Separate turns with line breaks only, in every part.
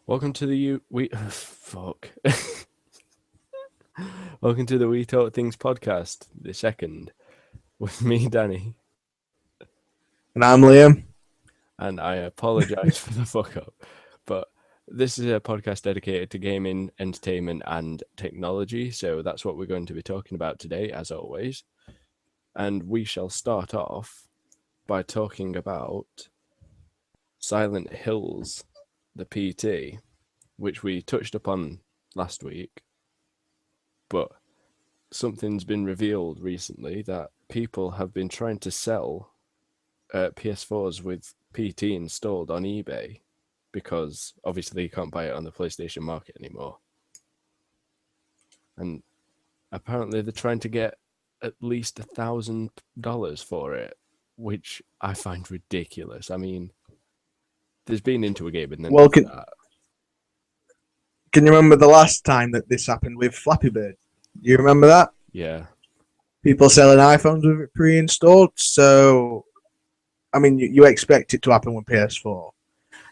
Welcome to the fuck. Welcome to the We Talk Things podcast, the second, with me, Danny,
And I'm Liam.
and I apologize for the fuck up, but this is a podcast dedicated to gaming, entertainment, and technology. So that's what we're going to be talking about today, as always. And we shall start off by talking about Silent Hills, the PT, which we touched upon last week, but something's been revealed recently that people have been trying to sell PS4s with PT installed on eBay because obviously you can't buy it on the PlayStation market anymore. And apparently they're trying to get at least $1,000 for it, which I find ridiculous. I mean, there's been into a game and then
Can you remember the last time that this happened with Flappy Bird? You remember that?
Yeah.
People selling iPhones with it pre-installed. So, I mean, you expect it to happen with PS4.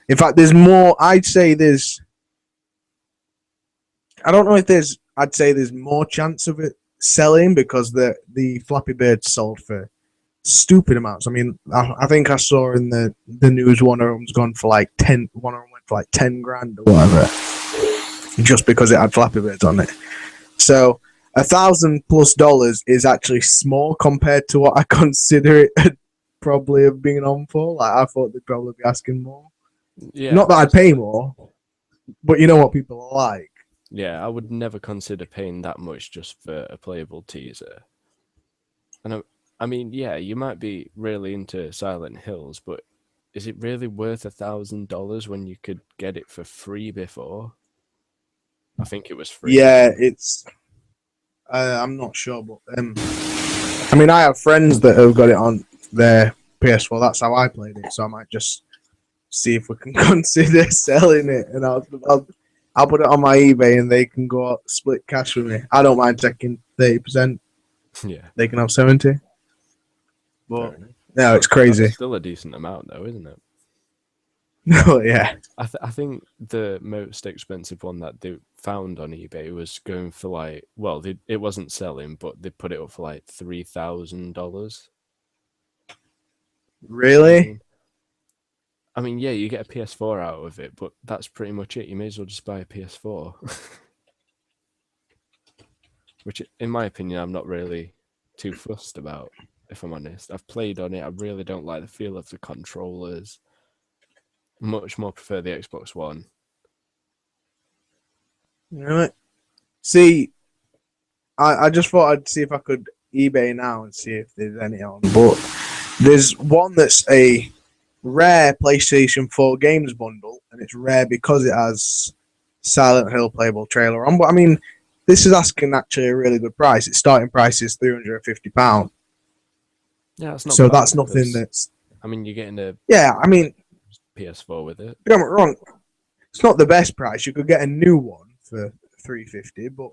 In fact, there's more. I'd say there's. I don't know if there's. I'd say there's more chance of it selling because the Flappy Bird sold for stupid amounts. I mean, I think I saw in the news one of them's gone for like 10. One of them went for like 10 grand or whatever, just because it had Flappy Birds on it. So $1,000+ is actually small compared to what I consider it probably have been on for. Like I thought they'd probably be asking more.
Yeah.
Not that I'd pay more, but you know what people are like.
Yeah, I would never consider paying that much just for a playable teaser. And I mean, yeah, you might be really into Silent Hills, but is it really worth $1,000 when you could get it for free before? I think it was free.
Yeah, it's. I'm not sure, but I mean, I have friends that have got it on their PS4. That's how I played it. So I might just see if we can consider selling it, and I'll put it on my eBay, and they can go out, split cash with me. I don't mind taking 30%.
Yeah,
they can have 70. But no, it's crazy.
That's still a decent amount, though, isn't it?
No, yeah.
I think the most expensive one that they found on eBay was going for like, well, it wasn't selling, but they put it up for like $3,000.
Really?
I mean, yeah, you get a PS4 out of it, but that's pretty much it. You may as well just buy a PS4. Which, in my opinion, I'm not really too fussed about, if I'm honest. I've played on it. I really don't like the feel of the controllers. Much more prefer the Xbox One.
Right. See, I just thought I'd see if I could eBay now and see if there's any on. But there's one that's a rare PlayStation 4 games bundle, and it's rare because it has Silent Hill playable trailer on. But I mean, this is asking actually a really good price. Its starting price is £350.
Yeah, that's not
so
bad,
that's nothing that's.
I mean, you're getting a
I mean,
PS4 with it.
Don't get me wrong, it's not the best price. You could get a new one for $350, but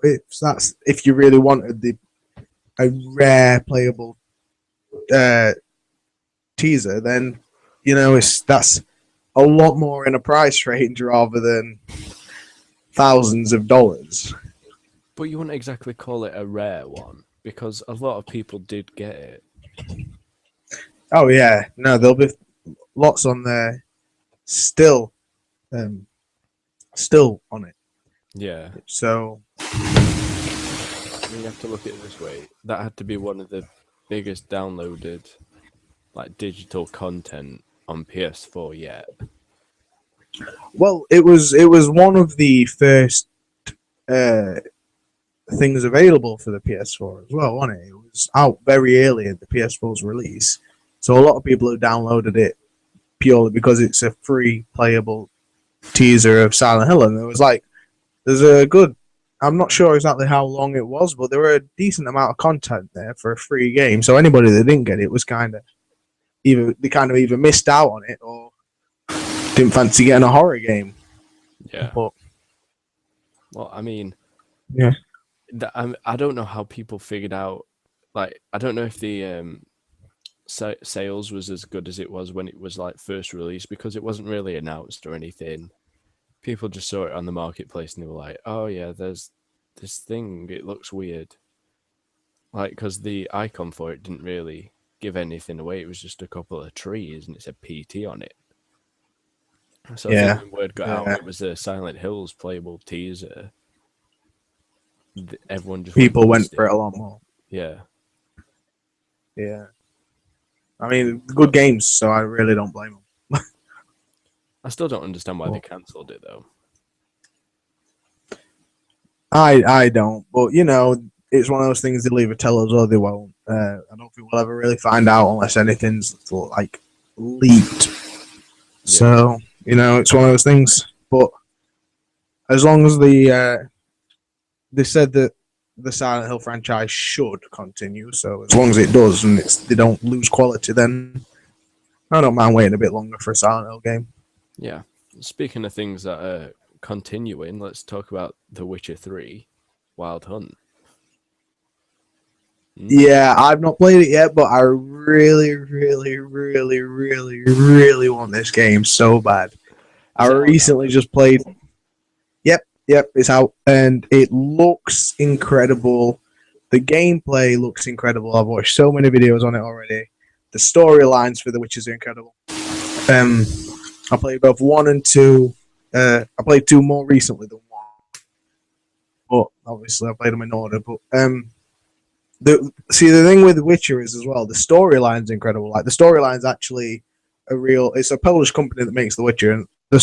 if you really wanted a rare playable teaser, then that's a lot more in a price range rather than thousands of dollars.
But you wouldn't exactly call it a rare one because a lot of people did get it.
Oh yeah, no, there'll be lots on there still on it.
Yeah.
So
you have to look at it this way. That had to be one of the biggest downloaded like digital content on PS4 yet.
Well, it was one of the first things available for the PS4 as well, wasn't it? It was out very early at the PS4's release. So a lot of people have downloaded it purely because it's a free playable teaser of Silent Hill. And there's a good, I'm not sure exactly how long it was, but there were a decent amount of content there for a free game. So anybody that didn't get it was either missed out on it or didn't fancy getting a horror game.
Yeah.
But,
well, I mean,
yeah.
I don't know how people figured out. Like, I don't know if the sales was as good as it was when it was like first released because it wasn't really announced or anything. People just saw it on the marketplace and they were like, "Oh yeah, there's this thing. It looks weird." Like, because the icon for it didn't really give anything away. It was just a couple of trees and it said PT on it. So I think
Yeah,
when word got out,
yeah.
it was a Silent Hills playable teaser. Everyone just went
People went
ballistic.
for it a lot more.
Yeah.
Yeah. I mean, good games, so I really don't blame them.
I still don't understand why they
But
cancelled it though.
I don't. But you know, it's one of those things they'll either tell us or they won't. I don't think we'll ever really find out unless anything's like leaked.
Yeah.
So you know, it's one of those things. But as long as they said that the Silent Hill franchise should continue, so as long as it does and they don't lose quality, then I don't mind waiting a bit longer for a Silent Hill game.
Yeah. Speaking of things that are continuing, let's talk about The Witcher 3 Wild Hunt.
Yeah, I've not played it yet, but I really, really, really, really, really want this game so bad. I
Is it out now
recently
then?
just played. Yep, it's out, and it looks incredible. The gameplay looks incredible. I've watched so many videos on it already. The storylines for The Witches are incredible. I played both 1 and 2. I played 2 more recently than 1, but obviously I played them in order. But the thing with The Witcher is as well, the storyline's incredible. Like the storyline's actually a real. It's a Polish company that makes The Witcher, and the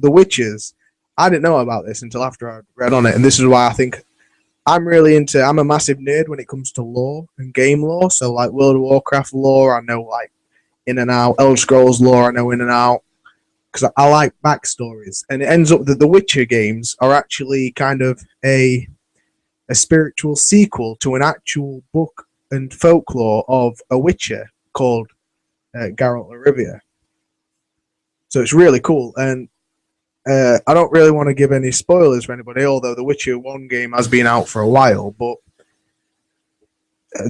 Witchers. I didn't know about this until after I read on it, and this is why I think I'm really into. I'm a massive nerd when it comes to lore and game lore. So like World of Warcraft lore, I know like in and out. Elder Scrolls lore, I know in and out because I like backstories. And it ends up that the Witcher games are actually kind of a spiritual sequel to an actual book and folklore of a Witcher called Geralt of Rivia. So it's really cool. And I don't really want to give any spoilers for anybody, although the Witcher 1 game has been out for a while. But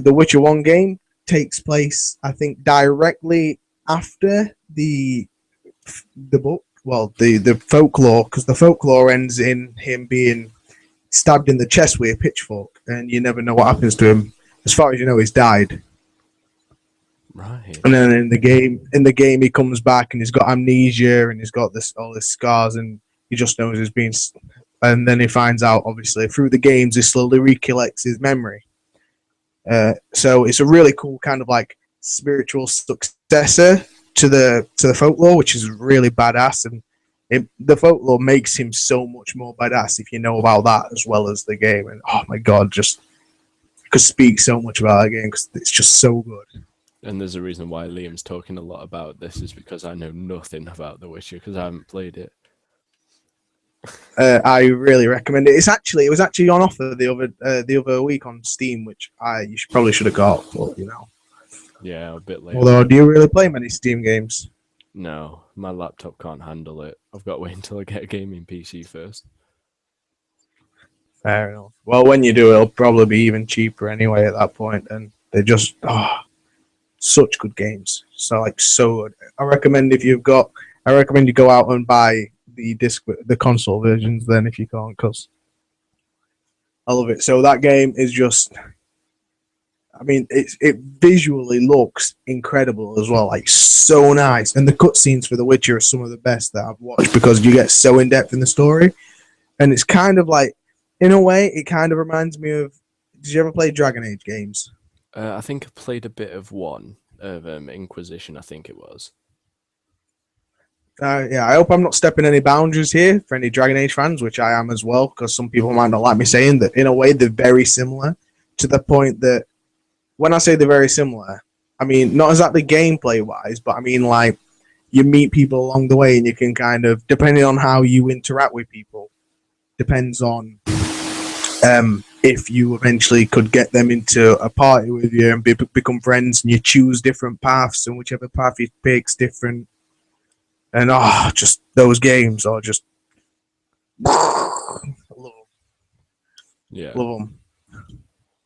the Witcher 1 game takes place, I think, directly after the book. Well, the folklore, because the folklore ends in him being stabbed in the chest with a pitchfork, and you never know what happens to him. As far as you know, he's died.
Right.
And then in the game, he comes back and he's got amnesia and he's got all his scars, and he just knows he's been. And then he finds out, obviously, through the games, he slowly recollects his memory. So it's a really cool kind of like spiritual successor to the folklore, which is really badass. And the folklore makes him so much more badass if you know about that as well as the game. And oh my god, just could speak so much about that game because it's just so good.
And there's a reason why Liam's talking a lot about this is because I know nothing about The Witcher because I haven't played it.
I really recommend it. It was actually on offer the other week on Steam, which probably should have got, but you know.
Yeah, a bit late.
Although, do you really play many Steam games?
No, my laptop can't handle it. I've got to wait until I get a gaming PC first.
Fair enough. Well, when you do, it'll probably be even cheaper anyway at that point, and they're just such good games. So good. I recommend you go out and buy the console versions then if you can't, because I love it. So that game is just, I mean, it visually looks incredible as well, like so nice. And the cutscenes for The Witcher are some of the best that I've watched because you get so in depth in the story, and it's kind of like, in a way, it kind of reminds me of. Did you ever play Dragon Age games?
I think I played a bit of one of Inquisition. I think it was.
Yeah, I hope I'm not stepping any boundaries here for any Dragon Age fans, which I am as well, because some people might not like me saying that. In a way, they're very similar to the point that when I say they're very similar, I mean not exactly gameplay wise, but I mean like you meet people along the way and you can kind of, depending on how you interact with people, depends on if you eventually could get them into a party with you and become friends, and you choose different paths, and whichever path you pick's different. And just those games are just I love them.
Yeah.
Love them.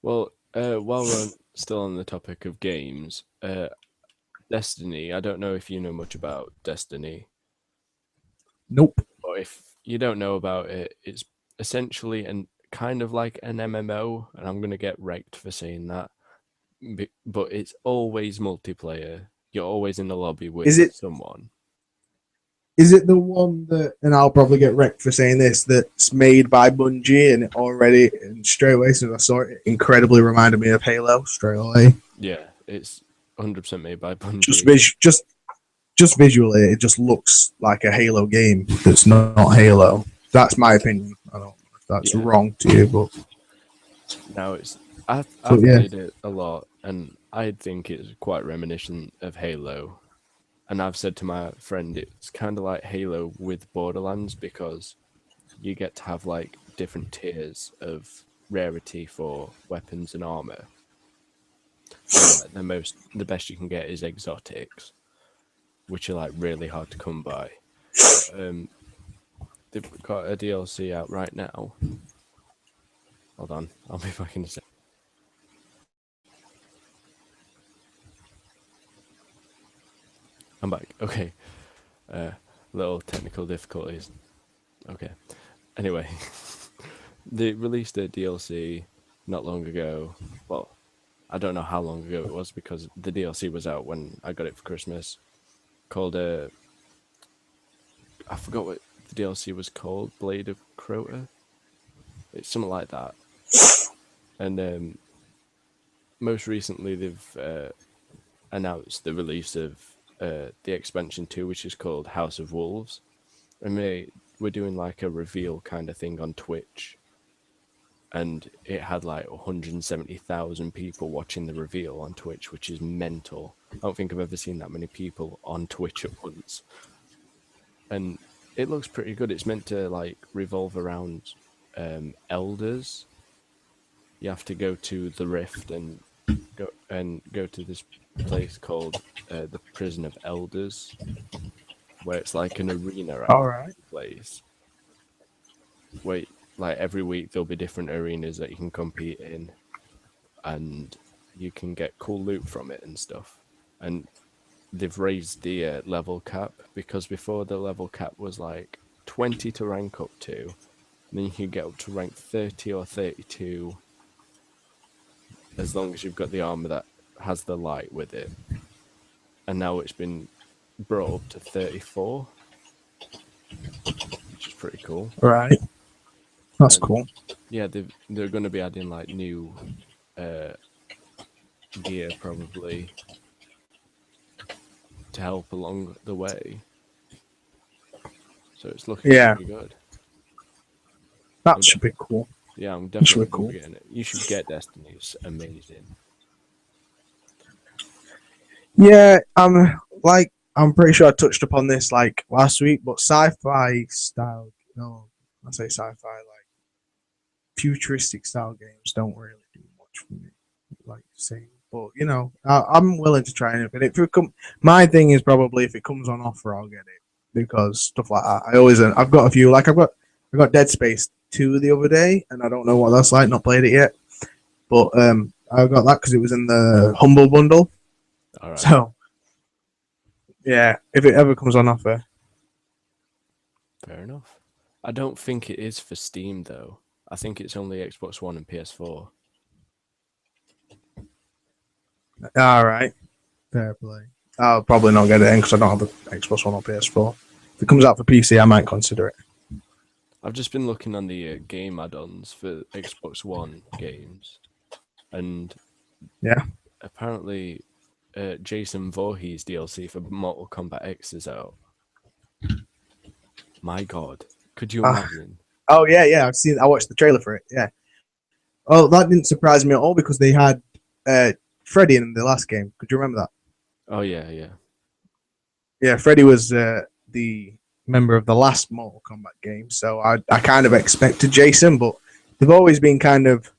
Well, while we're still on the topic of games, Destiny. I don't know if you know much about Destiny.
Nope.
Or if you don't know about it, it's essentially and kind of like an MMO, and I'm gonna get wrecked for saying that, but it's always multiplayer. You're always in the lobby with
Is it
someone.
is it the one that, and I'll probably get wrecked for saying this, that's made by Bungie and it already, and straight away as soon as I saw it, it incredibly reminded me of Halo straight away.
Yeah, it's 100% made by Bungie.
Just visually, it just looks like a Halo game that's not Halo. That's my opinion. I don't know if that's wrong to you, but
now I've played it a lot, and I think it's quite reminiscent of Halo. And I've said to my friend, it's kind of like Halo with Borderlands, because you get to have like different tiers of rarity for weapons and armor. And, like, the best you can get is exotics, which are like really hard to come by. They've got a DLC out right now. Hold on, I'll be back in a sec. I'm back. Okay. Little technical difficulties. Okay. Anyway, they released a DLC not long ago. Well, I don't know how long ago it was, because the DLC was out when I got it for Christmas. Called I forgot what the DLC was called. Blade of Crota. It's something like that. And most recently, they've announced the release of the expansion 2, which is called House of Wolves, and we're doing like a reveal kind of thing on Twitch, and it had like 170,000 people watching the reveal on Twitch, which is mental. I don't think I've ever seen that many people on Twitch at once, and it looks pretty good. It's meant to like revolve around elders. You have to go to the Rift and go to this place called the Prison of Elders, where it's like an arena place. Wait, like every week there'll be different arenas that you can compete in, and you can get cool loot from it and stuff. And they've raised the level cap, because before the level cap was like 20 to rank up to, and then you can get up to rank 30 or 32 as long as you've got the armor that has the light with it. And now it's been brought up to 34, which is pretty cool.
Right. That's cool.
Yeah, they're going to be adding like new gear probably to help along the way. So it's looking pretty good.
That should be cool.
Yeah, I'm definitely getting it. You should get Destiny. It's amazing.
Yeah, I'm pretty sure I touched upon this like last week, but sci-fi style, I say sci-fi, like futuristic style games don't really do much for me, like saying. But I'm willing to try anything. My thing is probably if it comes on offer, I'll get it, because stuff like that. I've got a few. Like I got Dead Space 2 the other day, and I don't know what that's like. Not played it yet, but I got that because it was in the Humble Bundle.
All right.
So, yeah, if it ever comes on offer.
Fair enough. I don't think it is for Steam, though. I think it's only Xbox One and PS4.
All right. Fair play. I'll probably not get it in because I don't have an Xbox One or PS4. If it comes out for PC, I might consider it.
I've just been looking on the game add-ons for Xbox One games, and apparently Jason Voorhees DLC for Mortal Kombat X is out. My God, could you imagine?
Oh yeah, I watched the trailer for it. Yeah. Oh, that didn't surprise me at all because they had Freddy in the last game. Could you remember that?
Oh yeah.
Yeah, Freddy was the member of the last Mortal Kombat game, so I kind of expected Jason, but they've always been kind of.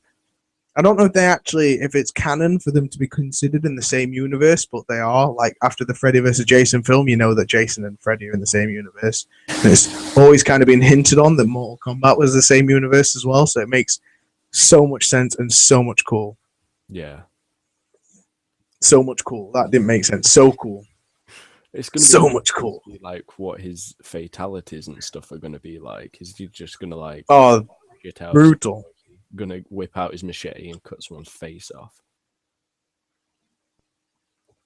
I don't know if it's canon for them to be considered in the same universe, but they are. Like after the Freddy vs. Jason film, you know that Jason and Freddy are in the same universe. And it's always kind of been hinted on that Mortal Kombat was the same universe as well, so it makes so much sense and so much cool.
Yeah.
So much cool. That didn't make sense. So cool.
It's going to be
So much cool.
like what his fatalities and stuff are going to be like. Is he just going to like
Oh,
get out,
brutal.
going to whip out his machete and cut someone's face off?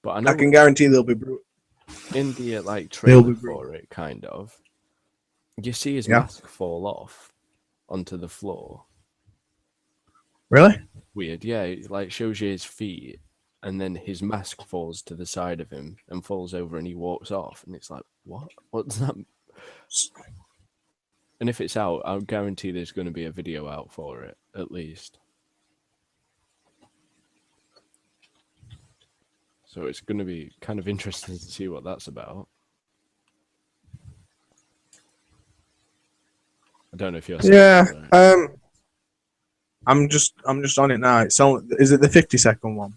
But I know
I can guarantee they'll be brutal.
in the like
They'll
trailer
be brutal.
for it, kind of, you see his
Yeah.
mask fall off onto the floor.
Really?
Weird, yeah. It like shows you his feet, and then his mask falls to the side of him and falls over, and he walks off. And it's like, what? What's that? And if it's out, I'll guarantee there's going to be a video out for it, at least. So it's going to be kind of interesting to see what that's about. I don't know if you're.
Yeah. I'm just on it now. It's on. Is it the 50-second one?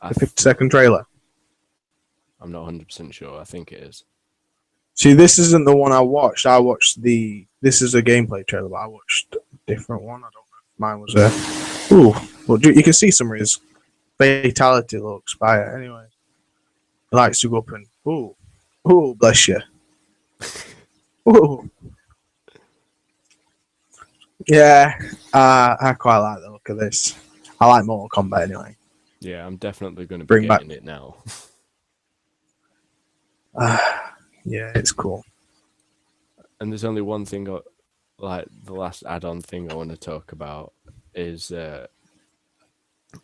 The 50-second trailer.
I'm not 100% sure. I think it is.
See, this isn't the one I watched. I watched the. This is a gameplay trailer, but I watched a different one. I don't know if mine was there. Ooh, well, you can see some of his fatality looks by it. Anyway, he likes to go up and ooh, bless you. Ooh. Yeah, I quite like the look of this. I like Mortal Kombat anyway.
Yeah, I'm definitely going to be getting it now.
Yeah, it's cool.
And there's only one thing, like the last add-on thing I want to talk about is it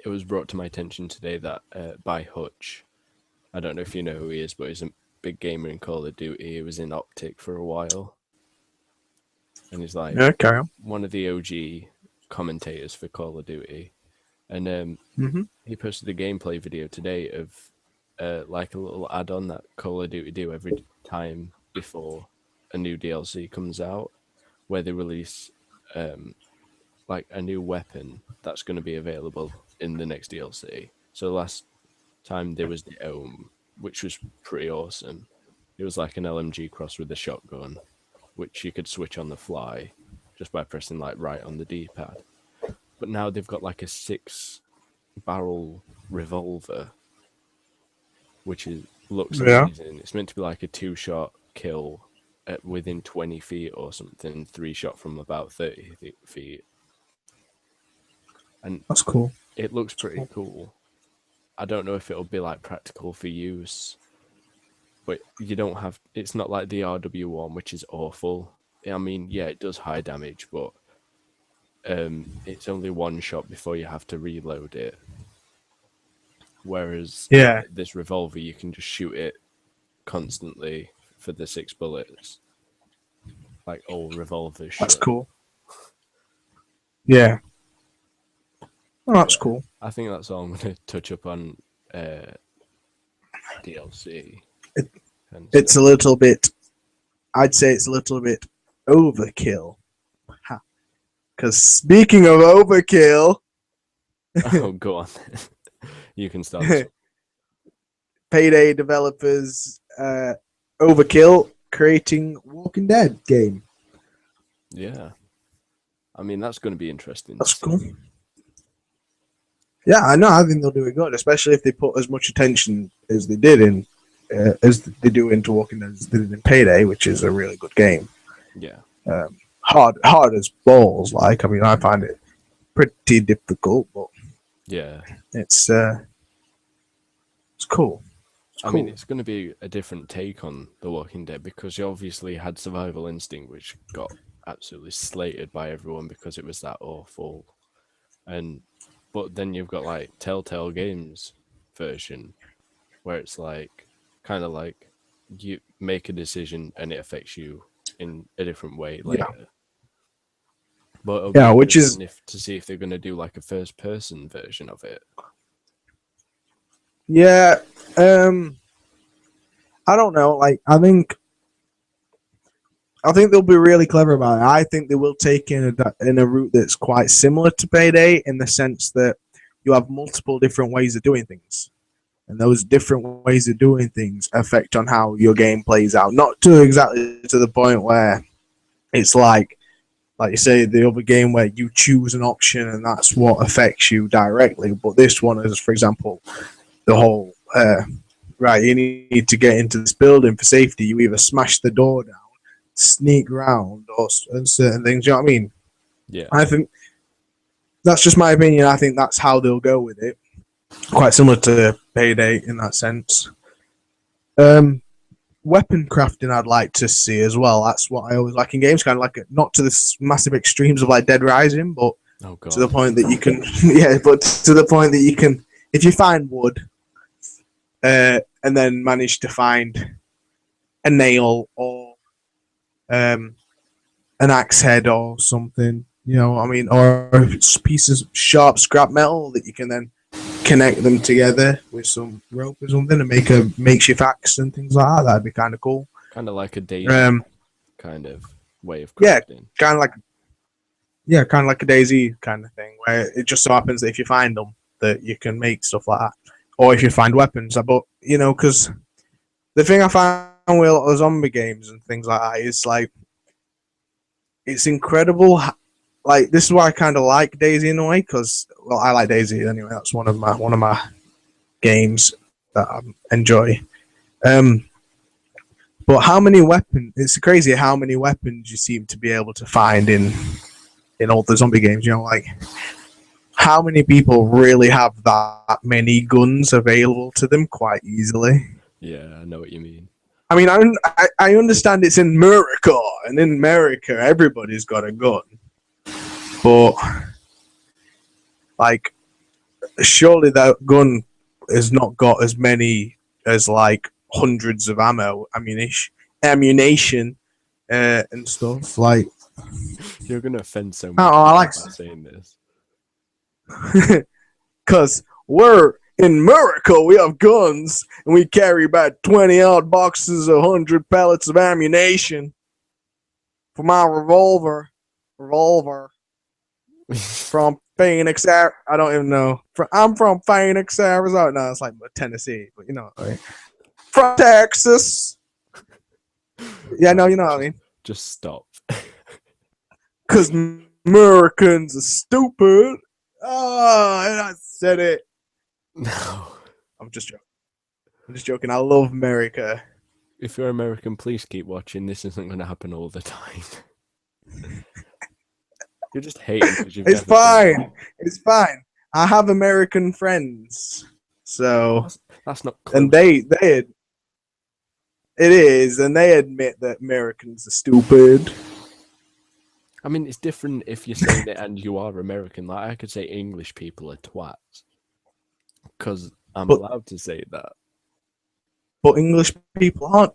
was brought to my attention today that by Hutch, I don't know if you know who he is, but he's a big gamer in Call of Duty. He was in Optic for a while. And he's like one of the OG commentators for Call of Duty. And he posted a gameplay video today of like a little add-on that Call of Duty do every time before a new DLC comes out, where they release like a new weapon that's going to be available in the next DLC. So last time there was the Ohm, which was pretty awesome. It was like an LMG cross with a shotgun, which you could switch on the fly just by pressing like right on the D-pad. But now they've got like a 6-barrel revolver, which looks amazing. It's meant to be like a 2-shot kill at within 20 feet or something, 3-shot from about 30 feet. And
that's cool.
It looks pretty cool. I don't know if it'll be like practical for use, but you don't have. It's not like the RW1, which is awful. I mean, yeah, it does high damage, but it's only one shot before you have to reload it. Whereas this revolver, you can just shoot it constantly for the 6 bullets, like all revolvers.
That's cool. Yeah. Oh, that's cool.
I think that's all I'm going to touch up on DLC.
It's a little bit. I'd say it's a little bit overkill. Because speaking of overkill,
oh, go on. You can start.
Payday developers overkill creating Walking Dead game.
Yeah, I mean that's going to be interesting.
That's cool. Yeah, I know. I think they'll do it good, especially if they put as much attention as they did in as they do into Walking Dead as they did in Payday, which is a really good game.
Yeah.
Hard as balls. Like, I mean, I find it pretty difficult, but
yeah,
it's cool.
I mean, it's going to be a different take on The Walking Dead because you obviously had Survival Instinct, which got absolutely slated by everyone because it was that awful, but then you've got like Telltale Games version, where it's like kind of like you make a decision and it affects you in a different way later. Yeah. But
which is
to see if they're going to do like a first-person version of it.
Yeah, I don't know. Like, I think they'll be really clever about it. I think they will take in a route that's quite similar to Payday in the sense that you have multiple different ways of doing things, and those different ways of doing things affect on how your game plays out. Not to exactly to the point where it's like you say, the other game where you choose an option and that's what affects you directly. But this one is, for example, the whole right, you need to get into this building for safety. You either smash the door down, sneak round, or and certain things. You know what I mean?
Yeah.
I think that's just my opinion. I think that's how they'll go with it. Quite similar to Payday in that sense. Weapon crafting I'd like to see as well. That's what I always like in games, kind of like not to the massive extremes of like Dead Rising, but to the point that you can, yeah, but to the point that you can, if you find wood, and then manage to find a nail or an axe head or something, you know what I mean, or pieces of sharp scrap metal that you can then connect them together with some rope or something and make a makeshift axe and things like that. That'd be kind of cool.
Kind of like a Daisy kind of way of crafting.
Kind of like a Daisy kind of thing, where it just so happens that if you find them, that you can make stuff like that, or if you find weapons. But you know, because the thing I find with a lot of zombie games and things like that is like it's incredible. Like this is why I kind of like Daisy in a way, because well, I like Daisy anyway. That's one of my games that I enjoy. But how many weapons? It's crazy how many weapons you seem to be able to find in all the zombie games. You know, like how many people really have that many guns available to them quite easily?
Yeah, I know what you mean.
I mean, I understand it's in America, and in America everybody's got a gun. But, like, surely that gun has not got as many as, like, hundreds of ammunition, and stuff. Like,
you're going to offend so much
by
saying this.
Because we're in America, we have guns, and we carry about 20-odd boxes of 100 pellets of ammunition for my revolver. From Phoenix, I don't even know. I'm from Phoenix, Arizona. No, it's like Tennessee, but you know what I mean. From Texas. Yeah, no, you know what I mean.
Just stop.
Because Americans are stupid. Oh, and I said it.
No.
I'm just joking. I love America.
If you're American, please keep watching. This isn't going to happen all the time. You're just hating because you've
It's fine. It's fine. I have American friends, so
that's not close.
And it is, and they admit that Americans are stupid.
I mean, it's different if you're saying it and you are American. Like I could say English people are twats because I'm allowed to say that.
But English people aren't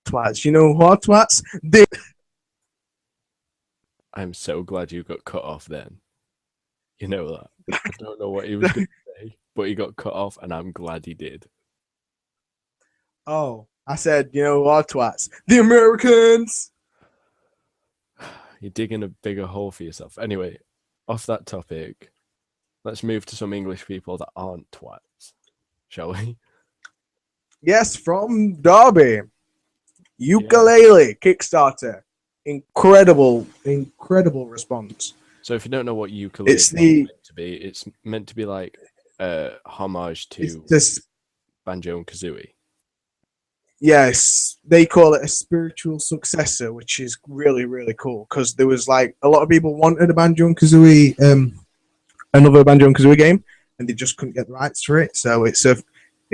twats. You know who are twats?
I'm so glad you got cut off then. You know that. I don't know what he was going to say, but he got cut off, and I'm glad he did.
Oh, I said, you know who are twats? The Americans!
You're digging a bigger hole for yourself. Anyway, off that topic, let's move to some English people that aren't twats, shall we?
Yes, from Derby. YOOKA LAYLEE Kickstarter. Incredible response.
So if you don't know what ukulele is meant to be, it's meant to be like a homage to Banjo and Kazooie.
Yes, they call it a spiritual successor, which is really, really cool because there was like a lot of people wanted a Banjo and Kazooie, another Banjo and Kazooie game, and they just couldn't get the rights for it. So it's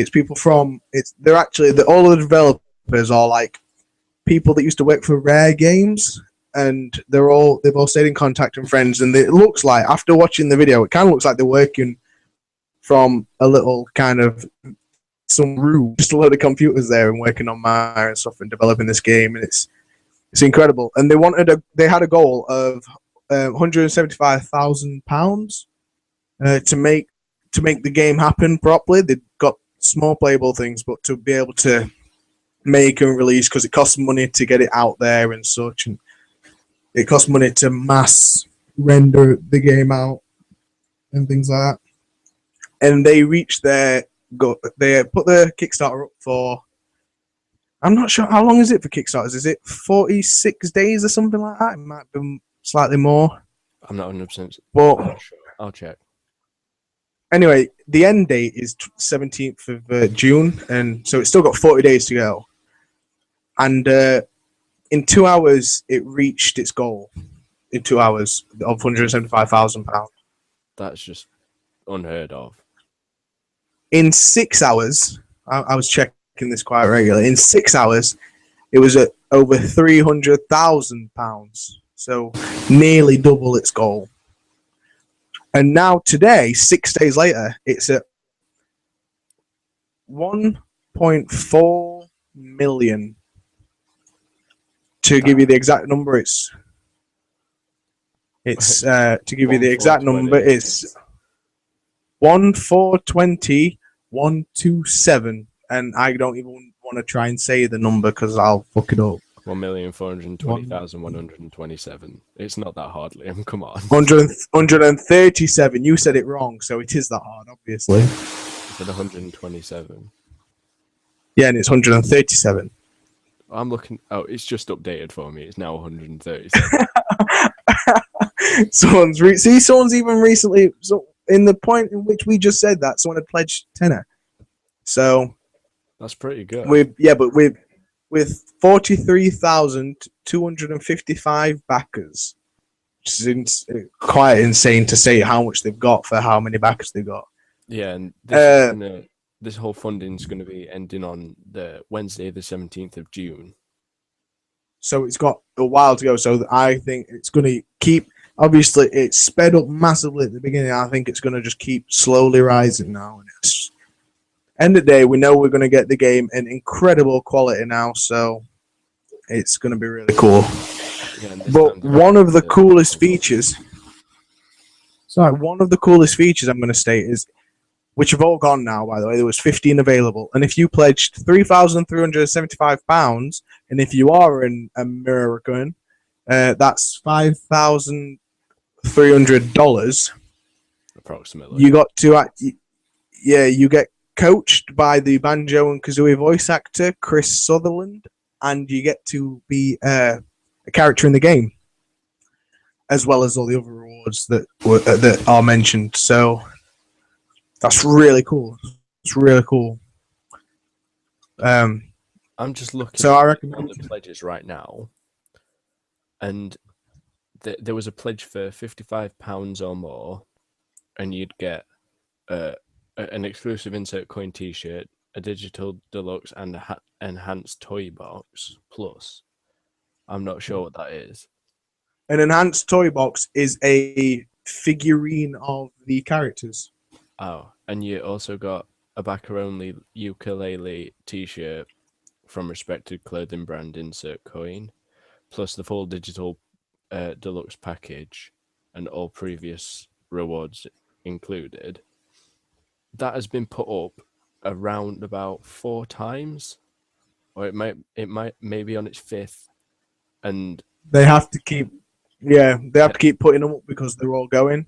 people from they're actually all of the developers are like people that used to work for Rare Games, and they've all stayed in contact and friends. And it looks like after watching the video, it kind of looks like they're working from a little kind of some room, just a load of computers there and working on Maya and stuff and developing this game, and it's incredible. And they had a goal of £175,000 to make the game happen properly. They've got small playable things, but to be able to make and release, because it costs money to get it out there and such, and it costs money to mass render the game out and things like that. And they reached they put the Kickstarter up for, I'm not sure how long is it for Kickstarters. Is it 46 days or something like that? It might be slightly more.
I'm not 100%.
But
sure. I'll check.
anyway, the end date is 17th of June, and so it's still got 40 days to go. And in 2 hours, it reached its goal. In 2 hours of £175,000.
That's just unheard of.
In 6 hours, I was checking this quite regularly. In 6 hours, it was at over £300,000. So nearly double its goal. And now today, 6 days later, it's at 1.4 million. To give you the exact number, it's to give you the exact number, it's 1,420,127, and I don't even want to try and say the number because I'll fuck it up.
1,420,127. It's not that hard, Liam. Come on.
137. You said it wrong, so it is that hard, obviously.
You said 127.
Yeah, and it's 137.
I'm looking. Oh, it's just updated for me. It's now 137.
Someone's even recently. So in the point in which we just said that, someone had pledged tenner. So
that's pretty good.
With 43,255 backers, which is quite insane to say how much they've got for how many backers they've got.
Yeah, and this whole funding is going to be ending on the Wednesday, the 17th of June.
So it's got a while to go. So I think it's going to keep. Obviously, it's sped up massively at the beginning. I think it's going to just keep slowly rising now. And it's end of the day, we know we're going to get the game in incredible quality now. So it's going to be really cool. Yeah, but one of the coolest features. Sorry, one of the coolest features I'm going to state is, which have all gone now, by the way. There was 15 available. And if you pledged £3,375, and if you are an American, that's $5,300.
Approximately.
You got to, you get coached by the Banjo and Kazooie voice actor, Chris Sutherland, and you get to be a character in the game, as well as all the other rewards that are mentioned. So that's really cool. It's really cool.
I'm just looking.
So I recommend
the pledges right now, and there was a pledge for £55 or more, and you'd get an exclusive insert coin T-shirt, a digital deluxe, and a enhanced toy box. Plus, I'm not sure what that is.
An enhanced toy box is a figurine of the characters.
Oh, and you also got a backer-only ukulele T-shirt from respected clothing brand insert coin, plus the full digital deluxe package and all previous rewards included. That has been put up around about 4 times, or it might maybe on its 5th, and
they have to keep to keep putting them up because they're all going.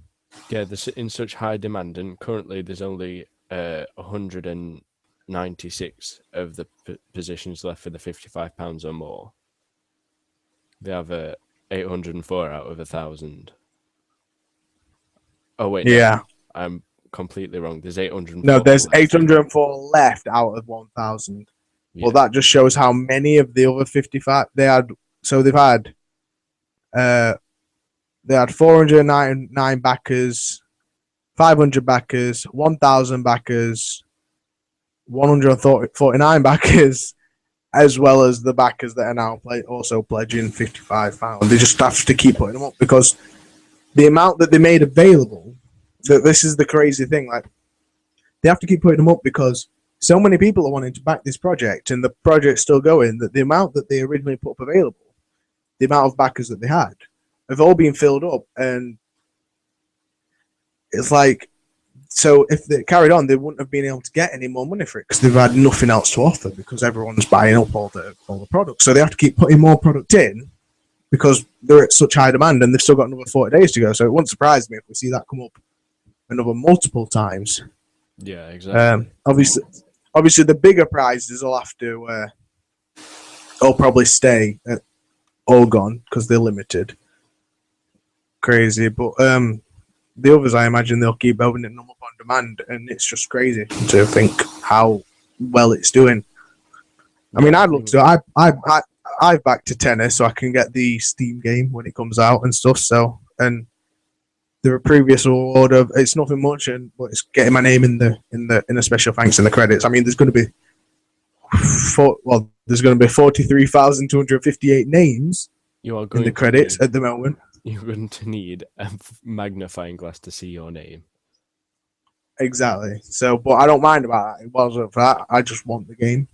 Yeah, they're in such high demand, and currently there's only 196 of the positions left for the £55 or more. They have 804 out of 1,000. Oh wait,
yeah,
no, I'm completely wrong. There's 804.
No, there's 804 left out of 1,000. Yeah. Well, that just shows how many of the other 55 they had. So they've had 499 backers, 500 backers, 1,000 backers, 149 backers, as well as the backers that are now also pledging £55. They just have to keep putting them up because the amount that they made available. This is the crazy thing. Like, they have to keep putting them up because so many people are wanting to back this project, and the project's still going. That the amount that they originally put up available, the amount of backers that they had, have all been filled up, and it's like, so if they carried on, they wouldn't have been able to get any more money for it because they've had nothing else to offer because everyone's buying up all the products. So they have to keep putting more product in because they're at such high demand, and they've still got another 40 days to go. So it wouldn't surprise me if we see that come up another multiple times.
Yeah, exactly.
Obviously, the bigger prizes will have to all probably stay all gone because they're limited. Crazy, but the others, I imagine they'll keep opening them up on demand, and it's just crazy to think how well it's doing. I mean, I'd look to I've backed to tennis so I can get the Steam game when it comes out and stuff. So, and the previous award of it's nothing much, but it's getting my name in a special thanks in the credits. I mean, there's going to be there's going to be 43,258 names in the credits at the moment.
You're going to need a magnifying glass to see your name.
Exactly. So, but I don't mind about that. It wasn't for that. I just want the game.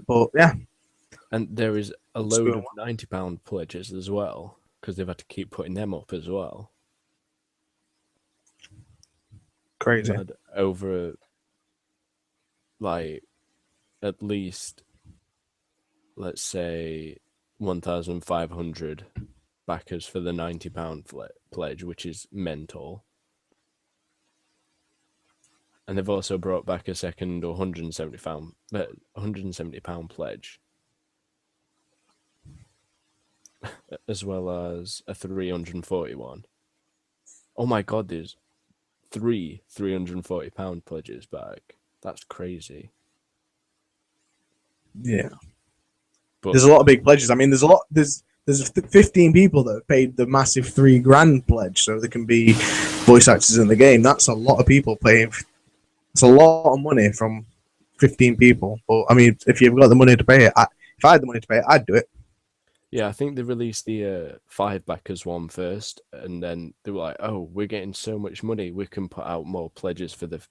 But yeah.
And there is a load of £90 pledges as well, because they've had to keep putting them up as well.
Crazy.
Over, like, at least, let's say, 1,500 backers for the £90 pledge, which is mental. And they've also brought back a second £170 pledge, as well as a 341. Oh my god, there's three £340 pledges back. That's crazy.
Yeah. But there's a lot of big pledges. I mean, there's 15 people that have paid the massive $3,000 pledge so they can be voice actors in the game. That's a lot of people paying. It's a lot of money from 15 people. But I mean, if you've got the money to pay it, if I had the money to pay it, I'd do it.
Yeah, I think they released the 5 backers one first, and then they were like, "Oh, we're getting so much money, we can put out more pledges for the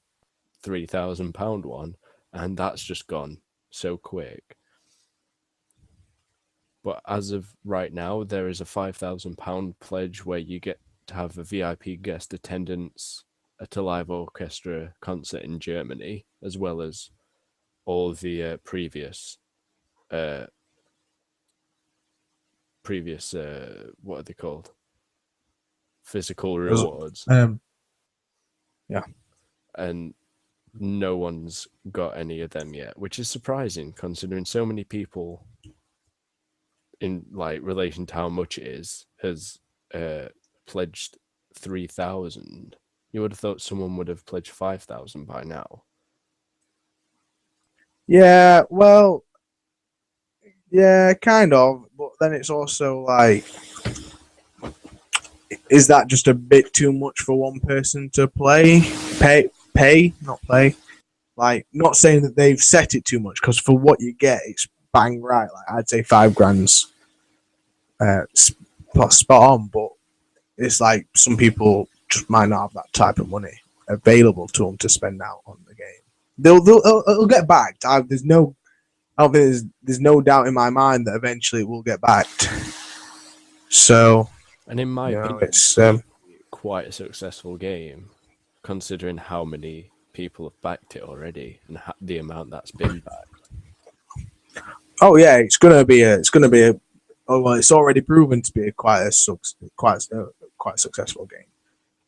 £3,000 one," and that's just gone so quick. But as of right now, there is a £5,000 pledge where you get to have a VIP guest attendance at a live orchestra concert in Germany, as well as all the previous what are they called? Physical rewards.
Yeah.
And no one's got any of them yet, which is surprising considering so many people, in like relation to how much it is, has pledged 3,000. You would have thought someone would have pledged 5,000 by now.
Yeah, well, yeah, kind of. But then it's also like, is that just a bit too much for one person to not play? Like, not saying that they've set it too much, because for what you get, it's bang right. Like, I'd say £5,000 spot on, but it's like some people just might not have that type of money available to them to spend out on the game. It'll get backed. There's no doubt in my mind that eventually it will get backed. So,
and in my opinion,
it's
quite a successful game, considering how many people have backed it already and the amount that's been backed.
Oh yeah, it's already proven to be quite a successful game.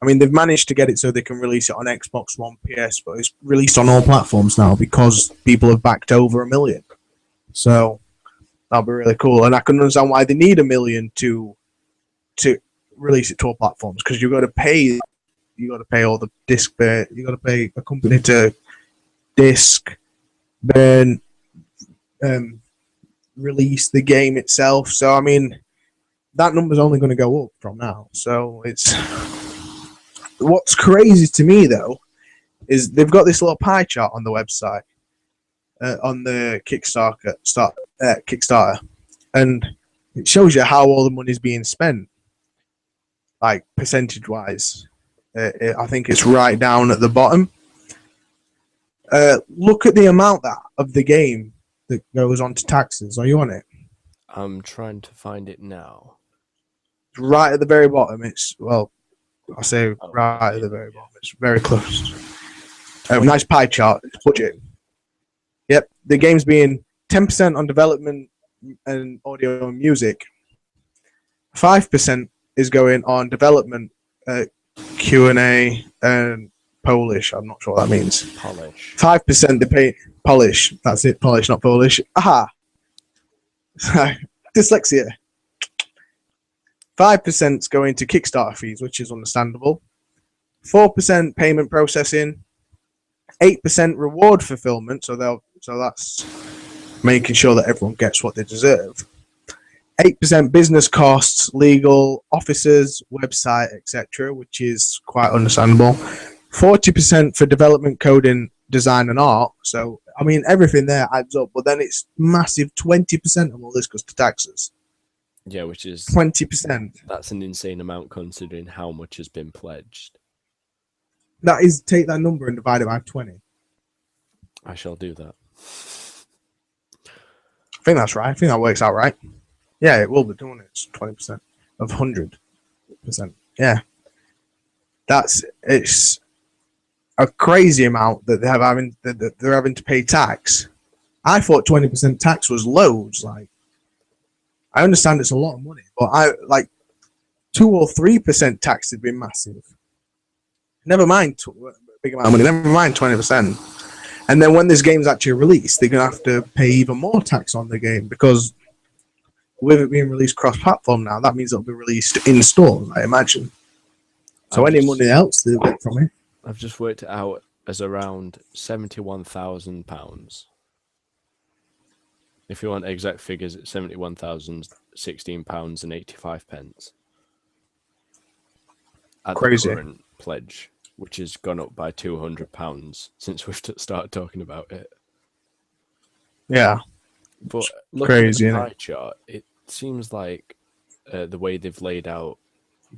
I mean, they've managed to get it so they can release it on Xbox One, PS, but it's released on all platforms now because people have backed over 1 million. So that'll be really cool, and I can understand why they need 1 million to release it to all platforms, because you've got to pay. You got to pay all the disc burn. You got to pay a company to disc burn, release the game itself. So I mean, that number's only going to go up from now. So it's what's crazy to me though is they've got this little pie chart on the website on the Kickstarter, and it shows you how all the money's being spent, like percentage wise. I think it's right down at the bottom. Look at the amount of the game that goes on to taxes. Are you on it?
I'm trying to find it now.
Right at the very bottom. It's, well, I say right at the very bottom. It's very close. Nice pie chart. It's budget. Yep. The game's being 10% on development and audio and music. 5% is going on development, Q&A, and Polish. I'm not sure what that means.
Polish.
5% they pay Polish. That's it. Polish, not Polish. Aha. Dyslexia. 5% is going to Kickstarter fees, which is understandable. 4% payment processing, 8% reward fulfillment. So that's making sure that everyone gets what they deserve. 8% business costs, legal, officers, website, etc., which is quite understandable. 40% for development, coding, design, and art. So, I mean, everything there adds up, but then it's massive. 20% of all this goes to taxes.
Yeah, which is
20%.
That's an insane amount considering how much has been pledged.
That is, take that number and divide it by 20.
I shall do that.
I think that's right. I think that works out right. Yeah, it will be doing it. It's 20% of 100%. Yeah. It's a crazy amount that they're having to pay tax. I thought 20% tax was loads. Like, I understand it's a lot of money, but 2 or 3% tax would be massive. Never mind big amount of money. Never mind 20%. And then when this game's actually released, they're gonna have to pay even more tax on the game because with it being released cross-platform now, that means it'll be released in stores, I imagine. So any money else they get from it,
I've just worked it out as around £71,000. If you want exact figures, it's £71,016.85 at
crazy.
the current pledge, which has gone up by £200 since we've started talking about it.
Yeah,
but looking
crazy,
at the pie chart, it seems like the way they've laid out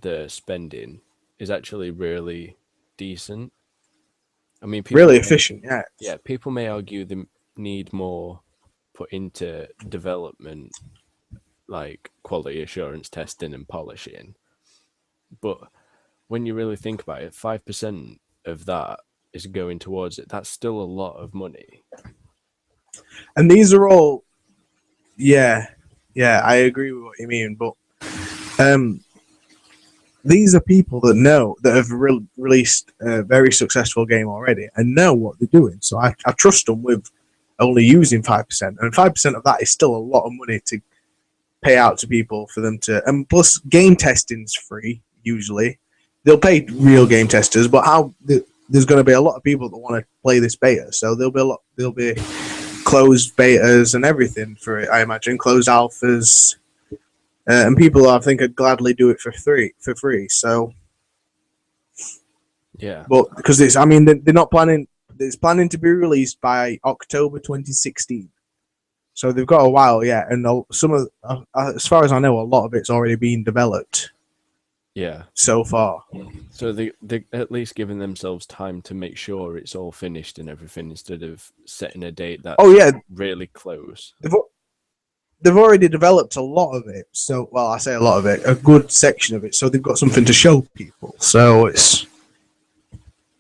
the spending is actually really decent. I mean,
really efficient. Yeah,
yeah. People may argue they need more put into development, like quality assurance testing and polishing. But when you really think about it, 5% of that is going towards it. That's still a lot of money.
And these are all, yeah, I agree with what you mean. But these are people that have released a very successful game already and know what they're doing. So I trust them with only using 5%, and 5% of that is still a lot of money to pay out to people for them to. And plus, game testing's free usually. They'll pay real game testers, but there's going to be a lot of people that want to play this beta, so there'll be closed betas and everything for it. I imagine closed alphas. And people, I think, would gladly do it for free. So,
yeah.
But because they're not planning. It's planning to be released by October 2016. So they've got a while, yeah. And as far as I know, a lot of it's already been developed.
Yeah.
So far.
So they at least giving themselves time to make sure it's all finished and everything instead of setting a date that's really close.
They've already developed a lot of it. So, well, I say a lot of it, a good section of it. So they've got something to show people. So it's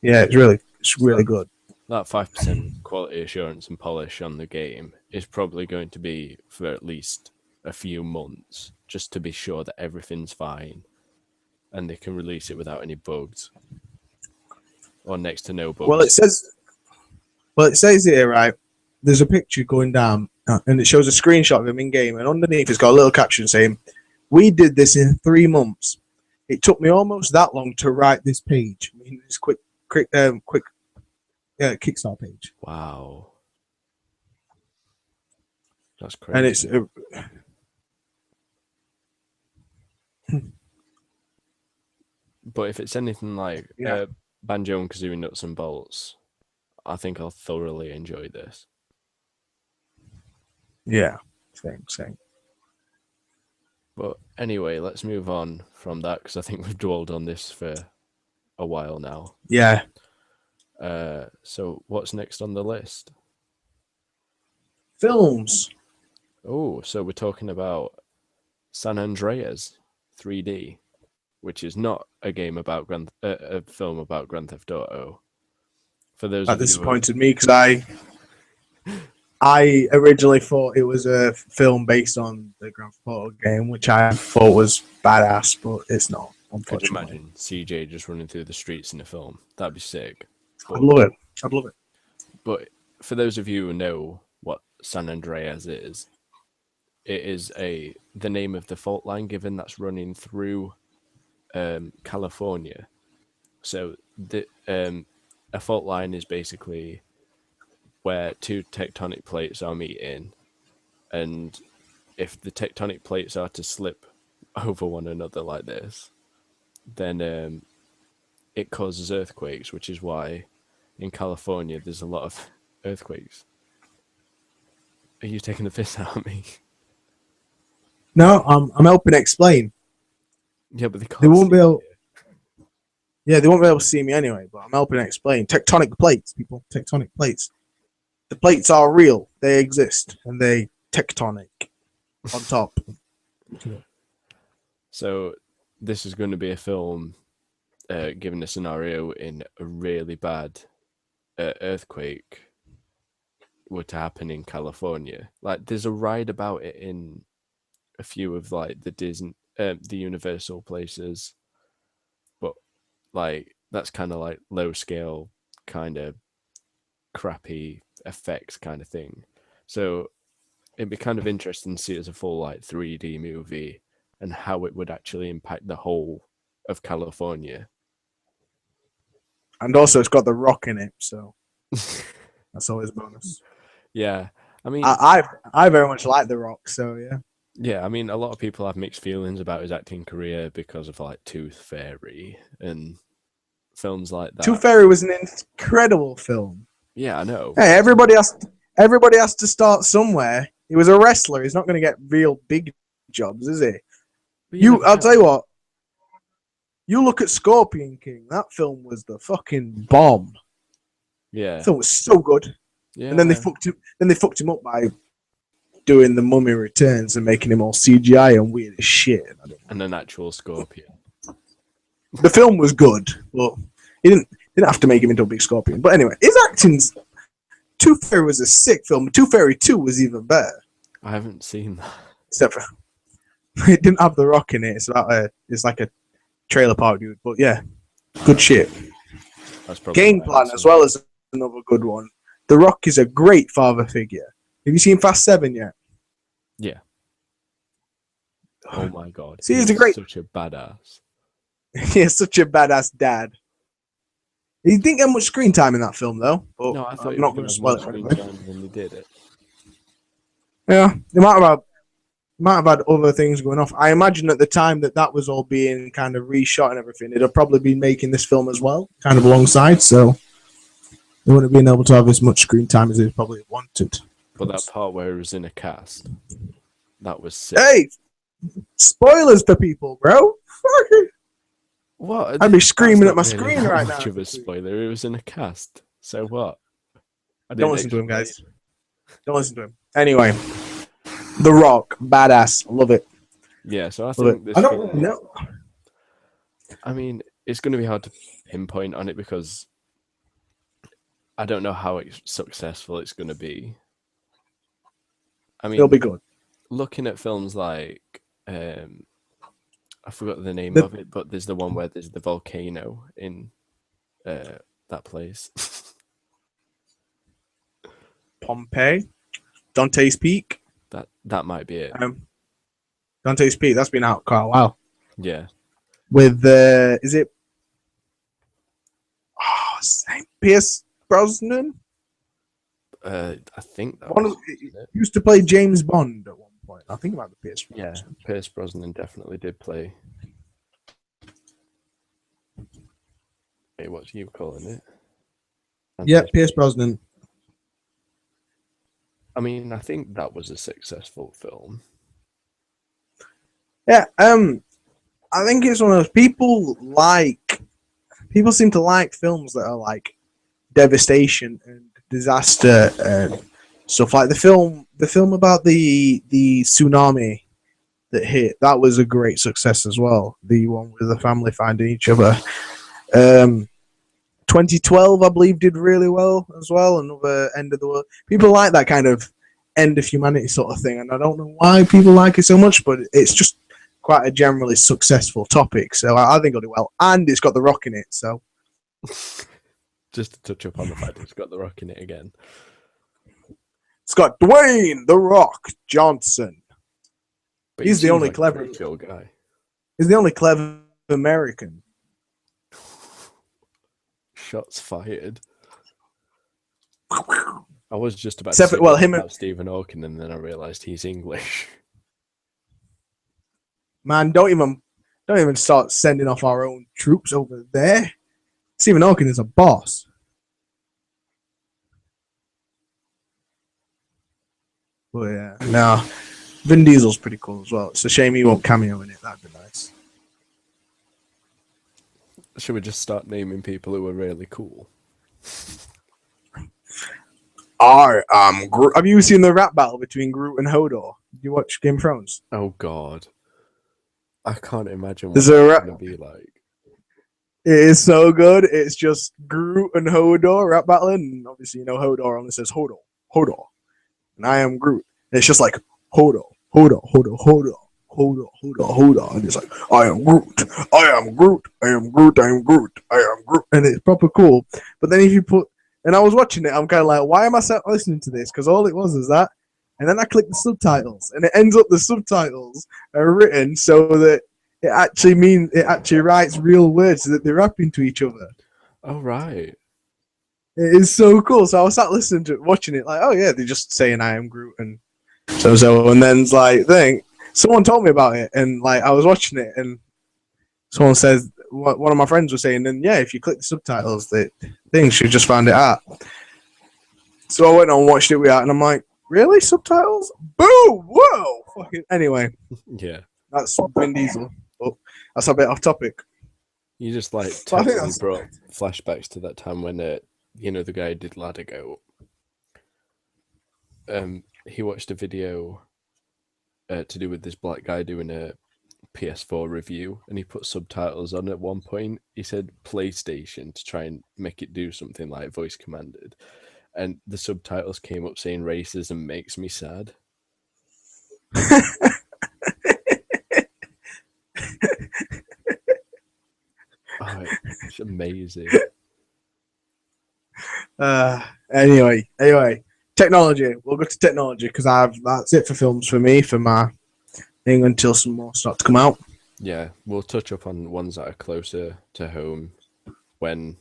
really good.
That 5% quality assurance and polish on the game is probably going to be for at least a few months, just to be sure that everything's fine and they can release it without any bugs or next to no bugs.
Well, it says here, right, there's a picture going down and it shows a screenshot of him in game, and underneath it's got a little caption saying, "We did this in 3 months. It took me almost that long to write this page." I mean, this quick Kickstarter page.
Wow, that's crazy.
And it's
but if it's anything like Banjo and Kazooie Nuts and Bolts, I think I'll thoroughly enjoy this.
Yeah, same.
But anyway, let's move on from that because I think we've dwelled on this for a while now.
Yeah.
So what's next on the list?
Films.
Oh, so we're talking about San Andreas 3D, which is not a game about a film about Grand Theft Auto. For those
that disappointed me because I originally thought it was a film based on the Grand Theft Auto game, which I thought was badass, but it's not.
Could you imagine CJ just running through the streets in a film? That'd be sick.
I'd love it.
But for those of you who know what San Andreas is, it is the name of the fault line given that's running through California. So a fault line is basically where two tectonic plates are meeting, and if the tectonic plates are to slip over one another like this, then it causes earthquakes, which is why in California there's a lot of earthquakes. Are you taking the piss out of me?
No, I'm helping explain.
Yeah, but they can't.
They won't be able. Yeah, they won't be able to see me anyway. But I'm helping explain. Tectonic plates, people. Tectonic plates. The plates are real. They exist, and they tectonic on top.
So this is going to be a film, given a scenario in a really bad earthquake were to happen in California. Like, there's a ride about it in a few of like the the Universal places, but like that's kind of like low scale, kind of crappy effects kind of thing. So it'd be kind of interesting to see it as a full like 3D movie and how it would actually impact the whole of California.
And also, it's got The Rock in it, so that's always a bonus.
Yeah, I mean,
I very much like The Rock, so yeah.
Yeah, I mean, a lot of people have mixed feelings about his acting career because of like Tooth Fairy and films like that.
Tooth Fairy was an incredible film.
Yeah, I know.
Hey, everybody has to start somewhere. He was a wrestler. He's not going to get real big jobs, is he? I'll tell you what. You look at Scorpion King. That film was the fucking bomb.
Yeah,
that film was so good.
Yeah,
and then they fucked him up by doing The Mummy Returns and making him all CGI and weird as shit.
And an actual scorpion.
The film was good, but he didn't have to make him into a big scorpion. But anyway, his acting's Tooth Fairy was a sick film. Tooth Fairy 2 was even better.
I haven't seen that.
Except for it didn't have The Rock in it. It's like a trailer park dude. But yeah, good shit.
That's probably
Game Plan as well as another good one. The Rock is a great father figure. Have you seen Fast 7 yet?
Yeah. Oh my god.
See, he's
such a badass.
He's such a badass dad. He didn't get much screen time in that film though. But
no, I thought
I'm not going to spoil it.
Screen time when they did it.
Yeah, they might have had other things going off. I imagine at the time that was all being kind of reshot and everything, it'd have probably been making this film as well, kind of alongside. So they wouldn't have been able to have as much screen time as they probably wanted.
But that part where it was in a cast, that was sick.
Hey, spoilers for people, bro.
What?
I'd be screaming at my
That's not really
screen
that
right
much
now.
of a spoiler. It was in a cast. So what?
Don't listen to him, guys. Don't listen to him. Anyway, The Rock, badass, love it.
Yeah, so I
Love
think
it.
this
I don't
film,
really know.
I mean, it's going to be hard to pinpoint on it because I don't know how successful it's going to be. I mean,
It'll be good.
Looking at films like, I forgot the name of it, but there's the one where there's the volcano in that place.
Pompeii, Dante's Peak.
That might be it.
Dante's Peak. That's been out quite a while.
Yeah.
With is it? Oh, Pierce Brosnan.
I think that
used to play James Bond at one point. I think about the Pierce Brosnan.
Yeah, Pierce Brosnan definitely did play. Hey, what are you calling it?
Yeah, Pierce Brosnan.
I mean, I think that was a successful film.
Yeah, I think it's one of those people seem to like films that are like devastation and disaster and stuff like the film about the tsunami that hit. That was a great success as well. The one with the family finding each other. 2012, I believe, did really well as well. Another end of the world. People like that kind of end of humanity sort of thing, and I don't know why people like it so much, but it's just quite a generally successful topic. So I think it'll do well, and it's got The Rock in it. So
just to touch up on the fact it's got The Rock in it again.
It's got Dwayne The Rock Johnson.
But
he's the only
like
clever
chill guy.
He's the only clever American.
Shots fired. I was just about to
Except
say
for, well,
that
him and
about Stephen Hawking, and then I realised he's English.
man, don't even start sending off our own troops over there. Stephen Hawking is a boss. But yeah, no, Vin Diesel's pretty cool as well. It's a shame he won't cameo in it. That'd be nice.
Should we just start naming people who are really cool?
I am Groot. Have you seen the rap battle between Groot and Hodor? Did you watch Game of Thrones?
Oh God, I can't imagine what
There's
it's
a rap.
gonna be like.
It is so good. It's just Groot and Hodor rap battling. And obviously, you know, Hodor only says Hodor, Hodor. And I am Groot. And it's just like Hodor, Hodor, Hodor, Hodor, Hodor, Hodor, Hodor. And it's like, I am Groot, I am Groot, I am Groot, I am Groot, I am Groot. And it's proper cool. But then if you put, and I was watching it, I'm kind of like, why am I listening to this? Because all it was is that. And then I click the subtitles. And it ends up the subtitles are written so that it actually writes real words that they're rapping to each other.
Oh right.
It is so cool. So I was sat listening to it, watching it, like, oh yeah, they're just saying I am Groot and so, and then it's like, someone told me about it, and like I was watching it, and someone says one of my friends was saying, and yeah, if you click the subtitles, the thing she just found it out. So I went on and watched it without, and I'm like, really, subtitles? Boom! Whoa! Fucking anyway.
Yeah.
That's Vin Diesel. Oh, that's a bit off topic.
You just like
But I think
totally
that's
brought flashbacks to that time when you know, the guy who did Ladder Goat. He watched a video to do with this black guy doing a PS4 review, and he put subtitles on at one point. He said PlayStation to try and make it do something like voice commanded, and the subtitles came up saying racism makes me sad. Oh, it's amazing.
Anyway, technology. We'll go to technology because that's it for films for me for my thing until some more start to come out.
Yeah, we'll touch up on ones that are closer to home when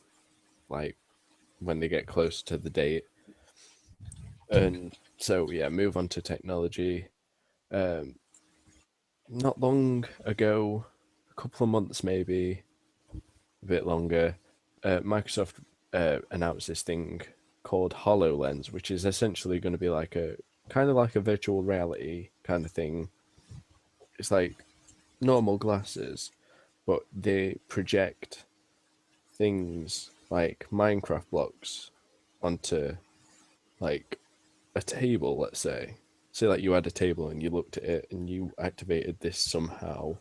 they get closer to the date. And so yeah, move on to technology. Not long ago, a couple of months maybe, a bit longer, Microsoft announced this thing called HoloLens, which is essentially going to be like a kind of like a virtual reality kind of thing. It's like normal glasses, but they project things like Minecraft blocks onto like a table, let's say. Say like you had a table and you looked at it and you activated this somehow,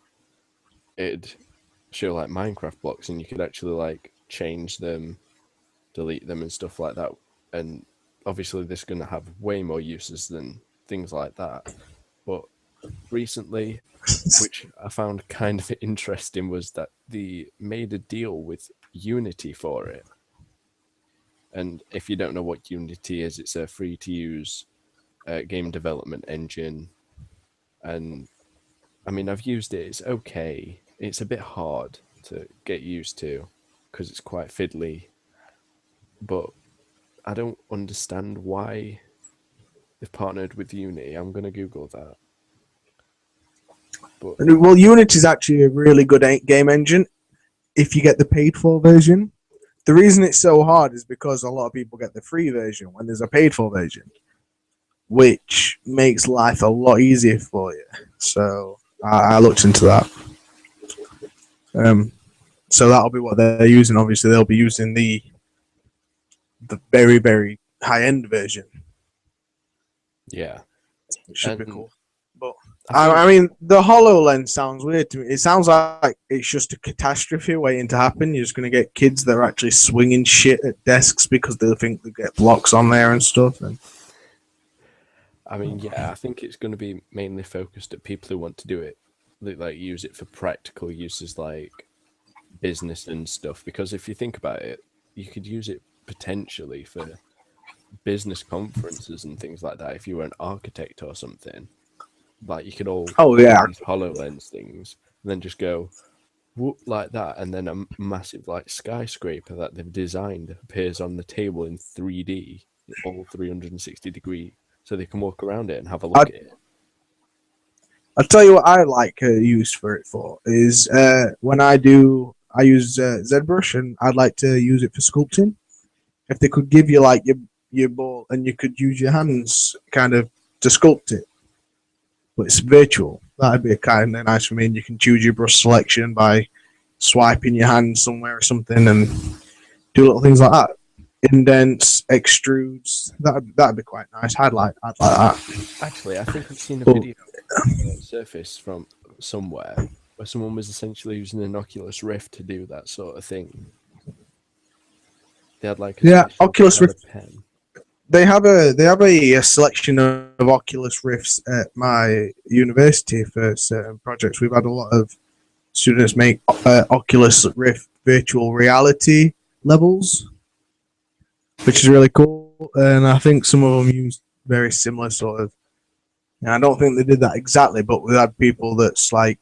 it'd show like Minecraft blocks and you could actually like change them, delete them and stuff like that. And obviously this is going to have way more uses than things like that. But recently, which I found kind of interesting, was that they made a deal with Unity for it. And if you don't know what Unity is, it's a free to use game development engine. And I mean, I've used it, it's okay. It's a bit hard to get used to because it's quite fiddly, but I don't understand why they've partnered with Unity. I'm going to Google that. But
Well, Unity is actually a really good game engine if you get the paid for version. The reason it's so hard is because a lot of people get the free version when there's a paid for version, which makes life a lot easier for you. So I looked into that. So that'll be what they're using. Obviously, they'll be using the very, very high end version.
yeah,
It should be cool. But
I
I mean, the HoloLens sounds weird to me. It sounds like it's just a catastrophe waiting to happen. You're just going to get kids that are actually swinging shit at desks because they think they get blocks on there and stuff. And
I mean, yeah, I think it's going to be mainly focused at people who want to do it, like use it for practical uses like business and stuff. Because if you think about it, you could use it potentially for business conferences and things like that. If you were an architect or something, like you could all
oh yeah,
these HoloLens things, and then just go, whoop like that, and then a massive like skyscraper that they've designed appears on the table in 3D, all 360-degree, so they can walk around it and have a
I
look at it.
I'll tell you what I like use for it for is when I use ZBrush, and I'd like to use it for sculpting. If they could give you like your ball and you could use your hands kind of to sculpt it, but it's virtual. That'd be kind of nice for me. And you can choose your brush selection by swiping your hand somewhere or something, and do little things like that. Indents, extrudes. That'd be quite nice. I'd like that.
Actually, I think I've seen a
But
video surface from somewhere where someone was essentially using an Oculus Rift to do that sort of thing. They had like a
yeah,
special
Oculus
kind
Rift.
of pen.
They have a selection of Oculus Rifts at my university for certain projects. We've had a lot of students make Oculus Rift virtual reality levels, which is really cool. And I think some of them use very similar sort of. And I don't think they did that exactly, but we had people that's like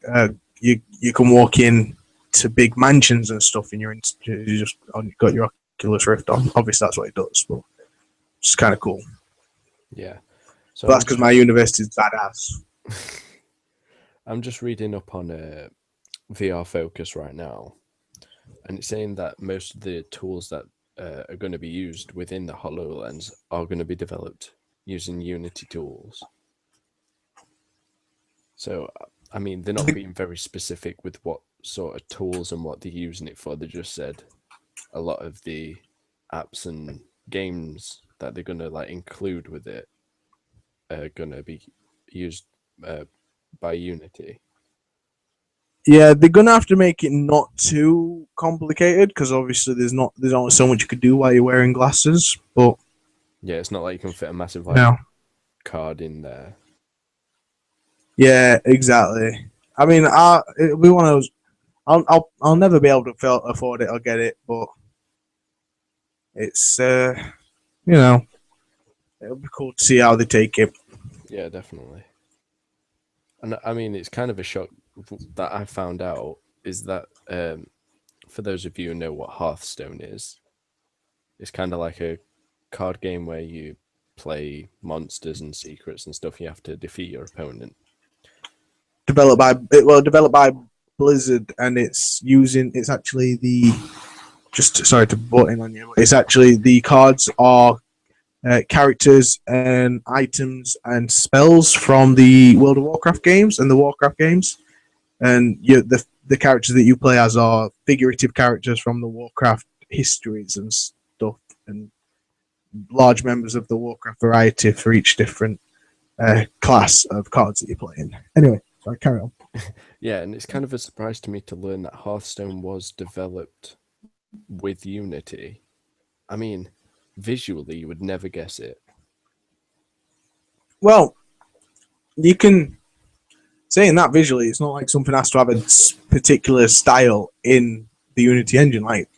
you can walk in to big mansions and stuff, and you just got your Oculus Rift on. Obviously, that's what it does, but it's kind of cool.
Yeah. So
But that's because my university is badass.
I'm just reading up on VR Focus right now, and it's saying that most of the tools that are going to be used within the HoloLens are going to be developed using Unity tools. So, I mean, they're not being very specific with what sort of tools and what they're using it for. They just said a lot of the apps and games that they're going to like include with it are going to be used by Unity.
Yeah, they're gonna have to make it not too complicated because obviously there's only so much you could do while you're wearing glasses. But
Yeah, it's not like you can fit a massive like
no,
card in there.
yeah, exactly. I mean, it'll be one of those. I'll never be able to afford it or get it, but it's you know, it'll be cool to see how they take it.
Yeah, definitely. And I mean, it's kind of a shock that I found out is that for those of you who know what Hearthstone is, it's kind of like a card game where you play monsters and secrets and stuff. You have to defeat your opponent.
Developed by Blizzard, and it's actually the just sorry to butt in on you. But it's actually the cards are characters and items and spells from the World of Warcraft games and the Warcraft games, and the characters that you play as are figurative characters from the Warcraft histories and stuff, and large members of the Warcraft variety for each different class of cards that you're playing. Anyway, sorry, carry on.
Yeah, and it's kind of a surprise to me to learn that Hearthstone was developed with Unity. I mean, visually, you would never guess it.
Well, you can saying that visually, it's not like something has to have a particular style in the Unity engine. Like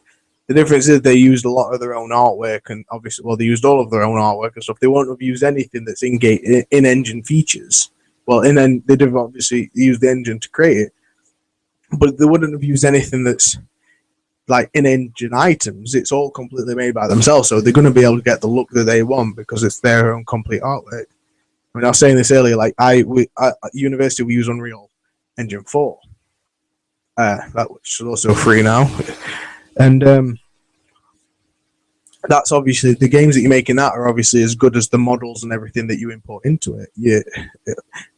the difference is they used a lot of their own artwork, and obviously, well, they used all of their own artwork and stuff. They won't have used anything that's in engine features. Well, they'd have obviously used the engine to create it, but they wouldn't have used anything that's like in engine items. It's all completely made by themselves, so they're going to be able to get the look that they want because it's their own complete artwork. I mean, I was saying this earlier. Like at university, we use Unreal Engine 4. That which is also free now, and that's obviously the games that you make in that are obviously as good as the models and everything that you import into it. Yeah,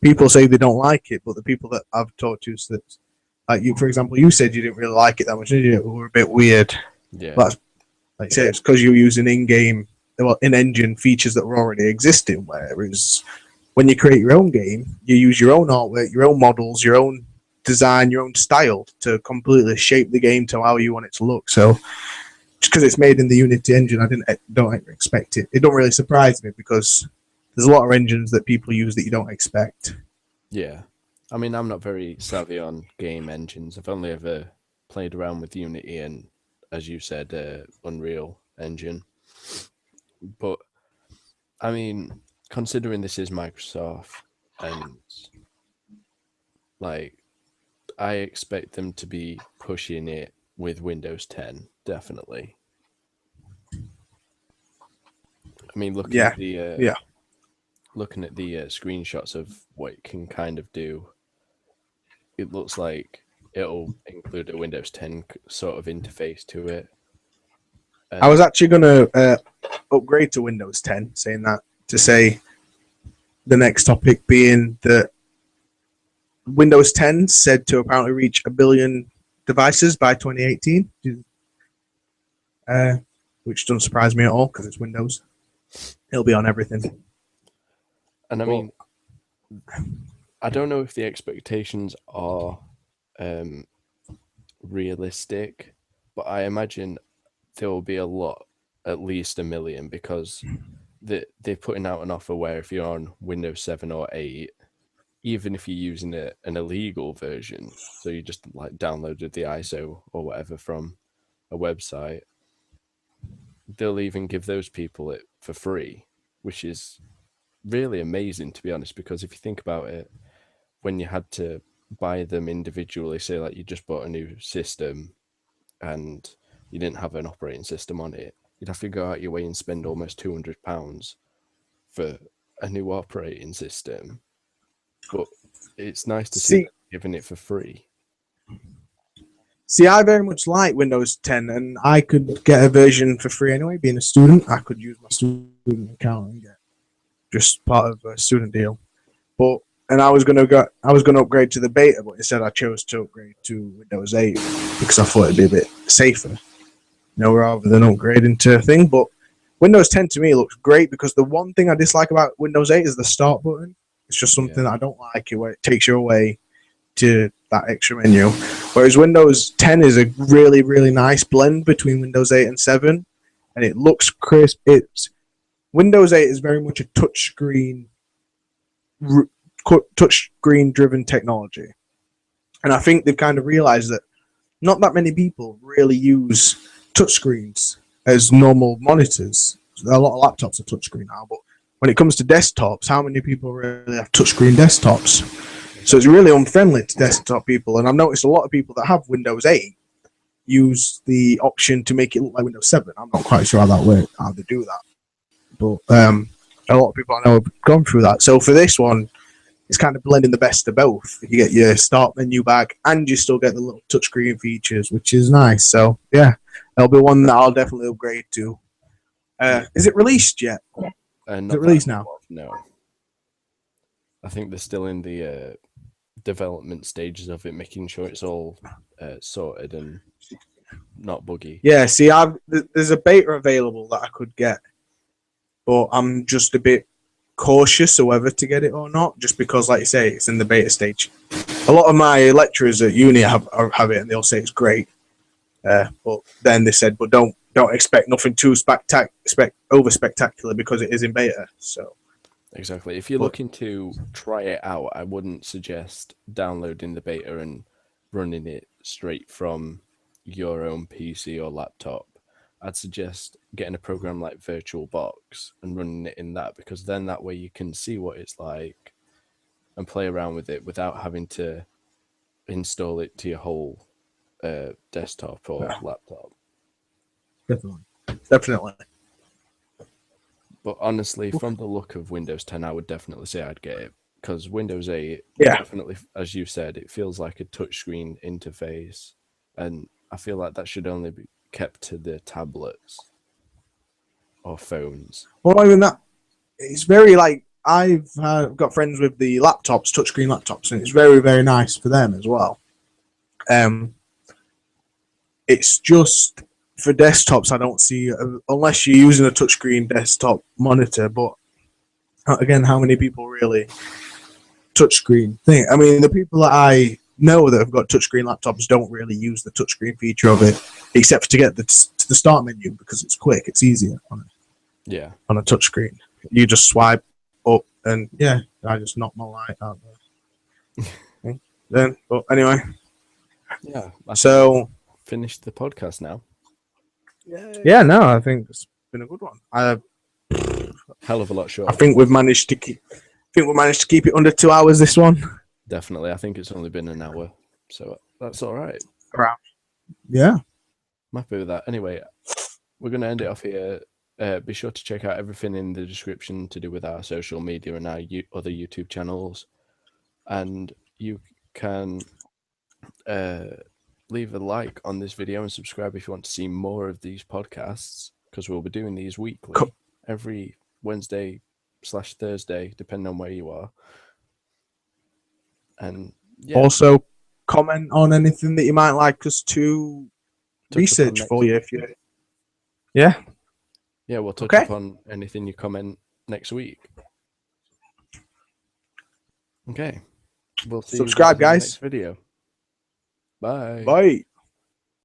people say they don't like it, but the people that I've talked to, that like you, for example, you said you didn't really like it that much, did you? It were a bit weird.
Yeah.
But like I say, it's because you're using in-engine features that were already existing. Whereas when you create your own game, you use your own artwork, your own models, your own design, your own style to completely shape the game to how you want it to look. So just because it's made in the Unity engine, don't expect it. It don't really surprise me because there's a lot of engines that people use that you don't expect.
Yeah. I mean, I'm not very savvy on game engines. I've only ever played around with Unity and, as you said, Unreal Engine. But, I mean, considering this is Microsoft and, like, I expect them to be pushing it with Windows 10, definitely. I mean, looking
Yeah,
at the
yeah.
screenshots of what it can kind of do, it looks like it'll include a Windows 10 sort of interface to it.
I was actually going to upgrade to Windows 10, saying that to say the next topic being that Windows 10 said to apparently reach 1 billion devices by 2018, which doesn't surprise me at all because it's Windows. It'll be on everything.
And I mean, I don't know if the expectations are realistic, but I imagine there will be a lot, at least 1 million, because they're putting out an offer where if you're on Windows 7 or 8, even if you're using an illegal version, so you just like downloaded the ISO or whatever from a website, they'll even give those people it for free, which is really amazing, to be honest, because if you think about it, when you had to buy them individually, say like you just bought a new system and you didn't have an operating system on it, you'd have to go out your way and spend almost £200 for a new operating system. But it's nice to see giving it for free.
See, I very much like Windows 10, and I could get a version for free anyway. Being a student, I could use my student account and get just part of a student deal. And I was gonna upgrade to the beta, but instead I chose to upgrade to Windows 8 because I thought it'd be a bit safer, rather than upgrading to a thing. But Windows 10 to me looks great because the one thing I dislike about Windows 8 is the start button. It's just something that I don't like it, where it takes you away to that extra menu. Whereas Windows 10 is a really, really nice blend between Windows 8 and 7, and it looks crisp. Windows 8 is very much a touchscreen driven technology, and I think they've kind of realized that not that many people really use touchscreens as normal monitors. A lot of laptops are touchscreen now, but when it comes to desktops, how many people really have touchscreen desktops? So it's really unfriendly to desktop people, and I've noticed a lot of people that have Windows 8 use the option to make it look like Windows 7. I'm not quite sure how they do that, but a lot of people I know have gone through that. So for this one, it's kind of blending the best of both. You get your start menu back, and you still get the little touchscreen features, which is nice. So yeah, that'll be one that I'll definitely upgrade to. Is it released yet? Is it released now?
No. I think they're still in the development stages of it, making sure it's all sorted and not buggy.
Yeah, see, there's a beta available that I could get, but I'm just a bit cautious of whether to get it or not, just because, like you say, it's in the beta stage. A lot of my lecturers at uni have it, and they'll say it's great. But then they said, but don't expect nothing too over spectacular because it is in beta. So
exactly. If you're looking to try it out, I wouldn't suggest downloading the beta and running it straight from your own PC or laptop. I'd suggest getting a program like VirtualBox and running it in that, because then that way you can see what it's like and play around with it without having to install it to your whole desktop or laptop.
Definitely.
But honestly, from the look of Windows 10, I would definitely say I'd get it, because Windows 8, definitely, as you said, it feels like a touchscreen interface, and I feel like that should only be kept to the tablets or phones.
Well, even that, it's very like, I've got friends with the laptops, touchscreen laptops, and it's very, very nice for them as well. It's just for desktops, I don't see, unless you're using a touchscreen desktop monitor. But again, how many people really touchscreen thing? I mean, the people that I know that have got touchscreen laptops don't really use the touchscreen feature of it, except to get to the start menu, because it's quick, it's easier on a touchscreen. You just swipe up, and I just knocked my light out there. But anyway, so
finished the podcast now.
Yeah, no, I think it's been a good one.
Hell of a lot short.
I think we've managed to keep it under 2 hours. This one,
definitely. I think it's only been an hour. So that's all right.
Yeah.
I'm happy with that. Anyway, we're going to end it off here. Be sure to check out everything in the description to do with our social media and our other YouTube channels. And you can leave a like on this video and subscribe if you want to see more of these podcasts, because we'll be doing these weekly, every Wednesday/Thursday, depending on where you are. And yeah.
Also, comment on anything that you might like us to research for you. If you, yeah,
we'll touch upon anything you comment next week. Okay, we'll see
subscribe,
you guys in the
guys.
next video. Bye.
Bye.